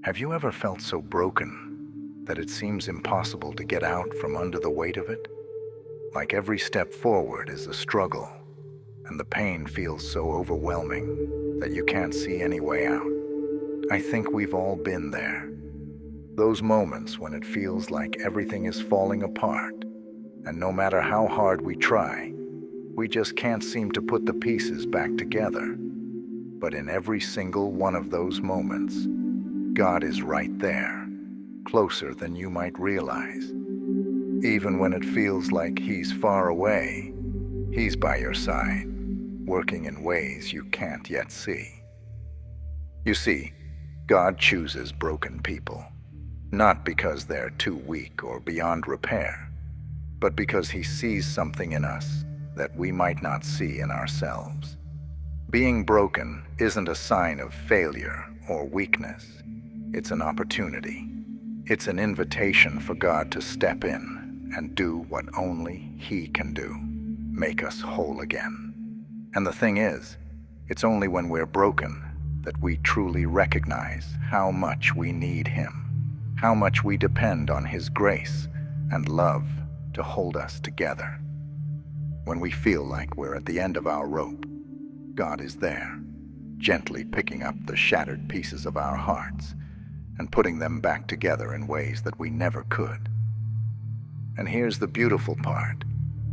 Have you ever felt so broken that it seems impossible to get out from under the weight of it? Like every step forward is a struggle, and the pain feels so overwhelming that you can't see any way out. I think we've all been there. Those moments when it feels like everything is falling apart, and no matter how hard we try, we just can't seem to put the pieces back together. But in every single one of those moments, God is right there, closer than you might realize. Even when it feels like He's far away, He's by your side, working in ways you can't yet see. You see, God chooses broken people, not because they're too weak or beyond repair, but because He sees something in us that we might not see in ourselves. Being broken isn't a sign of failure or weakness. It's an opportunity. It's an invitation for God to step in and do what only He can do, make us whole again. And the thing is, it's only when we're broken that we truly recognize how much we need Him, how much we depend on His grace and love to hold us together. When we feel like we're at the end of our rope, God is there, gently picking up the shattered pieces of our hearts and putting them back together in ways that we never could. And here's the beautiful part.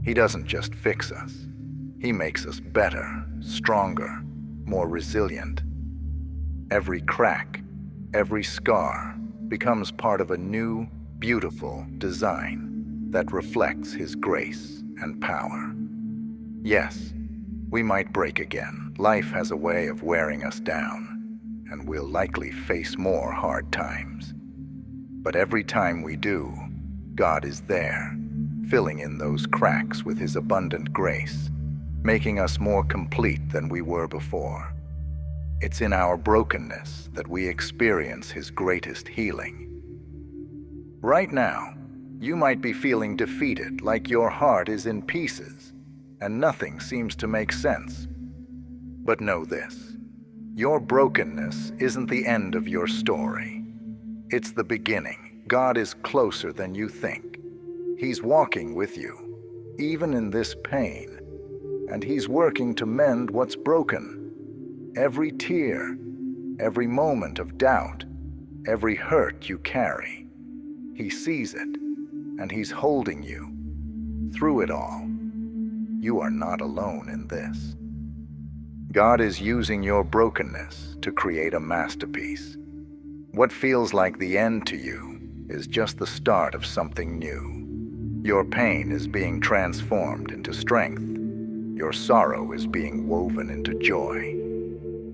He doesn't just fix us. He makes us better, stronger, more resilient. Every crack, every scar becomes part of a new, beautiful design that reflects His grace and power. Yes, we might break again. Life has a way of wearing us down, and we'll likely face more hard times. But every time we do, God is there, filling in those cracks with His abundant grace, making us more complete than we were before. It's in our brokenness that we experience His greatest healing. Right now, you might be feeling defeated, like your heart is in pieces, and nothing seems to make sense. But know this. Your brokenness isn't the end of your story. It's the beginning. God is closer than you think. He's walking with you, even in this pain, and He's working to mend what's broken. Every tear, every moment of doubt, every hurt you carry, He sees it, and He's holding you through it all. You are not alone in this. God is using your brokenness to create a masterpiece. What feels like the end to you is just the start of something new. Your pain is being transformed into strength. Your sorrow is being woven into joy.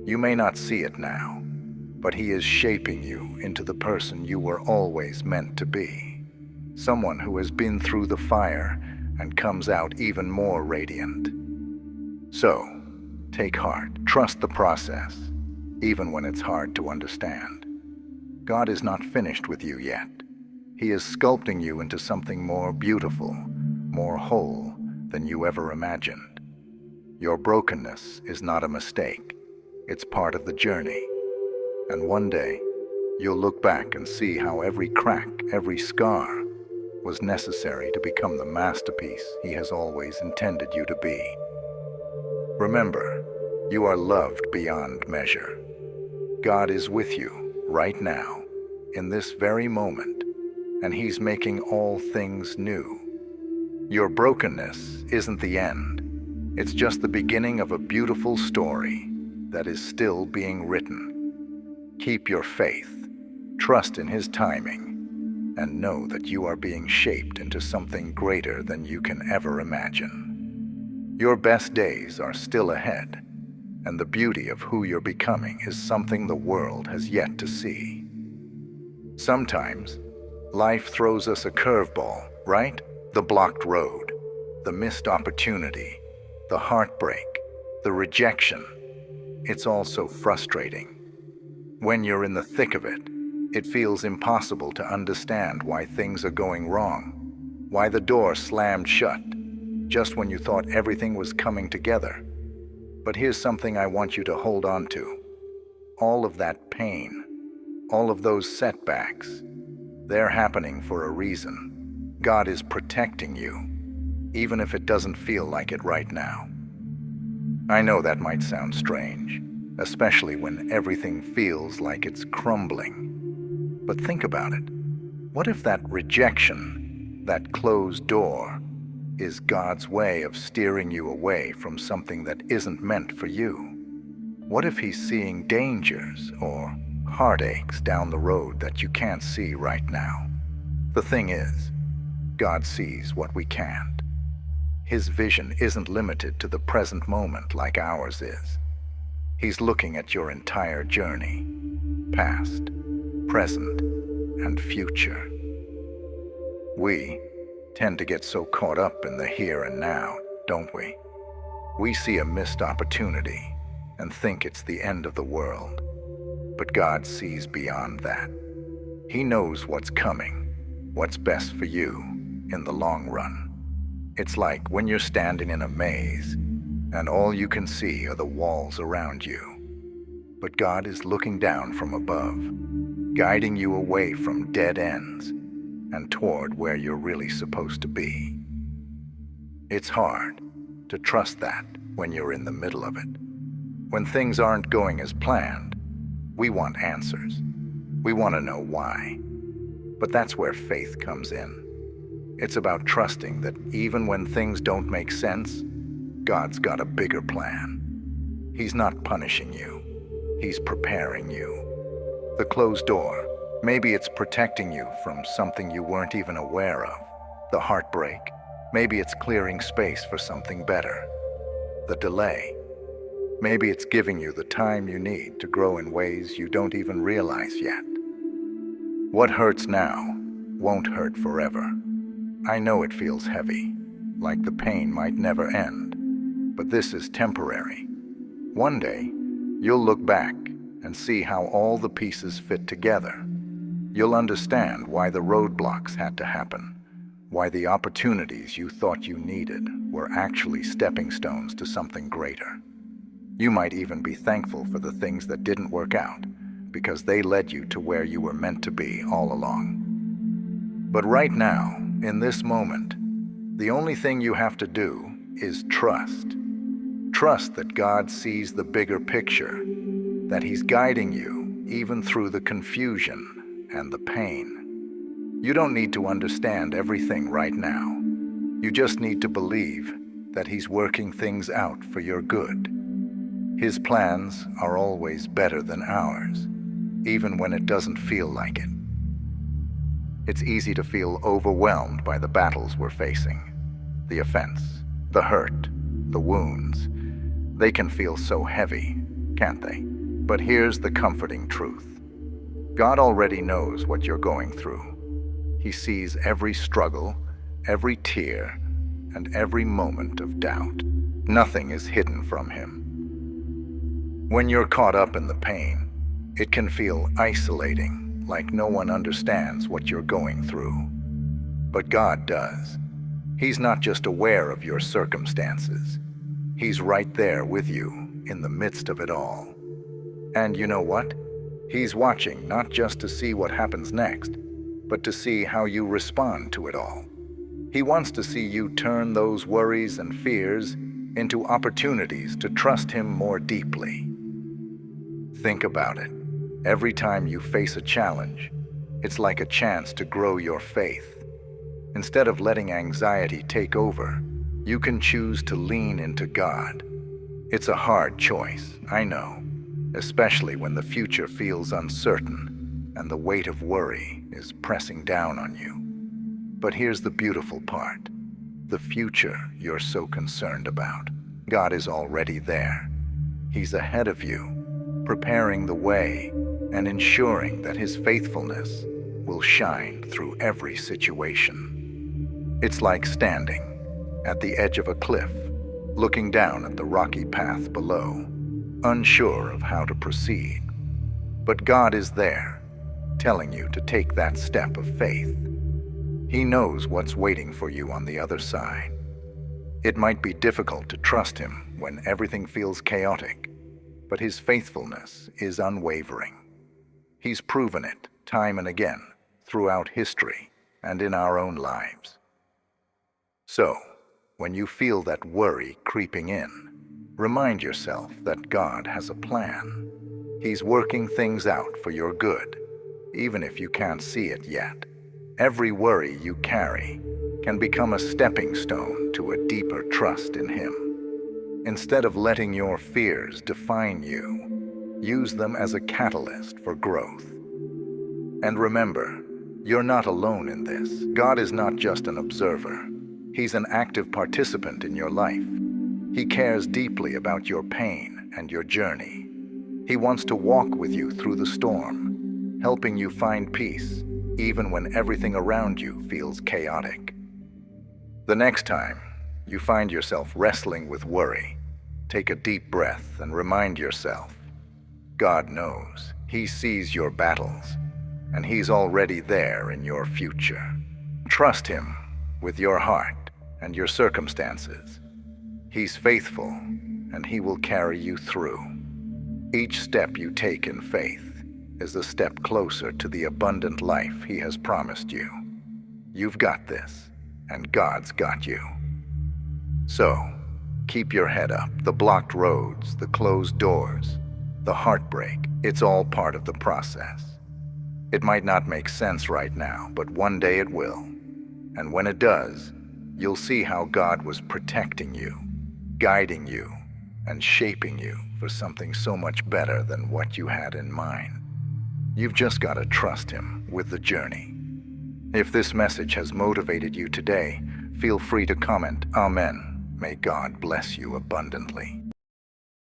You may not see it now, but He is shaping you into the person you were always meant to be. Someone who has been through the fire and comes out even more radiant. So, take heart, trust the process, even when it's hard to understand. God is not finished with you yet. He is sculpting you into something more beautiful, more whole than you ever imagined. Your brokenness is not a mistake. It's part of the journey. And one day, you'll look back and see how every crack, every scar, was necessary to become the masterpiece He has always intended you to be. Remember, you are loved beyond measure. God is with you right now, in this very moment, and He's making all things new. Your brokenness isn't the end. It's just the beginning of a beautiful story that is still being written. Keep your faith, trust in His timing, and know that you are being shaped into something greater than you can ever imagine. Your best days are still ahead, and the beauty of who you're becoming is something the world has yet to see. Sometimes, life throws us a curveball, right? The blocked road, the missed opportunity, the heartbreak, the rejection. It's all so frustrating. When you're in the thick of it, it feels impossible to understand why things are going wrong, why the door slammed shut just when you thought everything was coming together. But here's something I want you to hold on to. All of that pain, All of those setbacks, they're happening for a reason. God is protecting you, even if it doesn't feel like it right now. I know that might sound strange, especially when everything feels like it's crumbling. But think about it. What if that rejection, that closed door, is God's way of steering you away from something that isn't meant for you? What if He's seeing dangers or heartaches down the road that you can't see right now? The thing is, God sees what we can't. His vision isn't limited to the present moment like ours is. He's looking at your entire journey, past, present, and future. We tend to get so caught up in the here and now, don't we? We see a missed opportunity and think it's the end of the world. But God sees beyond that. He knows what's coming, what's best for you in the long run. It's like when you're standing in a maze and all you can see are the walls around you. But God is looking down from above, guiding you away from dead ends and toward where you're really supposed to be. It's hard to trust that when you're in the middle of it. When things aren't going as planned, we want answers. We want to know why. But that's where faith comes in. It's about trusting that even when things don't make sense, God's got a bigger plan. He's not punishing you. He's preparing you. The closed door, maybe it's protecting you from something you weren't even aware of. The heartbreak, maybe it's clearing space for something better. The delay, maybe it's giving you the time you need to grow in ways you don't even realize yet. What hurts now won't hurt forever. I know it feels heavy, like the pain might never end, but this is temporary. One day, you'll look back and see how all the pieces fit together. You'll understand why the roadblocks had to happen, why the opportunities you thought you needed were actually stepping stones to something greater. You might even be thankful for the things that didn't work out, because they led you to where you were meant to be all along. But right now, in this moment, the only thing you have to do is trust. Trust that God sees the bigger picture, that He's guiding you even through the confusion and the pain. You don't need to understand everything right now. You just need to believe that He's working things out for your good. His plans are always better than ours, even when it doesn't feel like it. It's easy to feel overwhelmed by the battles we're facing. The offense, the hurt, the wounds. They can feel so heavy, can't they? But here's the comforting truth. God already knows what you're going through. He sees every struggle, every tear, and every moment of doubt. Nothing is hidden from Him. When you're caught up in the pain, it can feel isolating, like no one understands what you're going through. But God does. He's not just aware of your circumstances. He's right there with you in the midst of it all. And you know what? He's watching not just to see what happens next, but to see how you respond to it all. He wants to see you turn those worries and fears into opportunities to trust Him more deeply. Think about it. Every time you face a challenge, it's like a chance to grow your faith. Instead of letting anxiety take over, you can choose to lean into God. It's a hard choice, I know, especially when the future feels uncertain and the weight of worry is pressing down on you. But here's the beautiful part. The future you're so concerned about, God is already there. He's ahead of you, preparing the way and ensuring that His faithfulness will shine through every situation. It's like standing at the edge of a cliff, looking down at the rocky path below, unsure of how to proceed. But God is there, telling you to take that step of faith. He knows what's waiting for you on the other side. It might be difficult to trust Him when everything feels chaotic, but His faithfulness is unwavering. He's proven it time and again throughout history and in our own lives. So, when you feel that worry creeping in, remind yourself that God has a plan. He's working things out for your good, even if you can't see it yet. Every worry you carry can become a stepping stone to a deeper trust in Him. Instead of letting your fears define you, use them as a catalyst for growth. And remember, you're not alone in this. God is not just an observer. He's an active participant in your life. He cares deeply about your pain and your journey. He wants to walk with you through the storm, helping you find peace, even when everything around you feels chaotic. The next time you find yourself wrestling with worry, take a deep breath and remind yourself, God knows. He sees your battles, and He's already there in your future. Trust Him with your heart and your circumstances. He's faithful, and He will carry you through. Each step you take in faith is a step closer to the abundant life He has promised you. You've got this, and God's got you. So, keep your head up. The blocked roads, the closed doors, the heartbreak, it's all part of the process. It might not make sense right now, but one day it will. And when it does, you'll see how God was protecting you, guiding you, and shaping you for something so much better than what you had in mind. You've just got to trust Him with the journey. If this message has motivated you today, feel free to comment, Amen. May God bless you abundantly.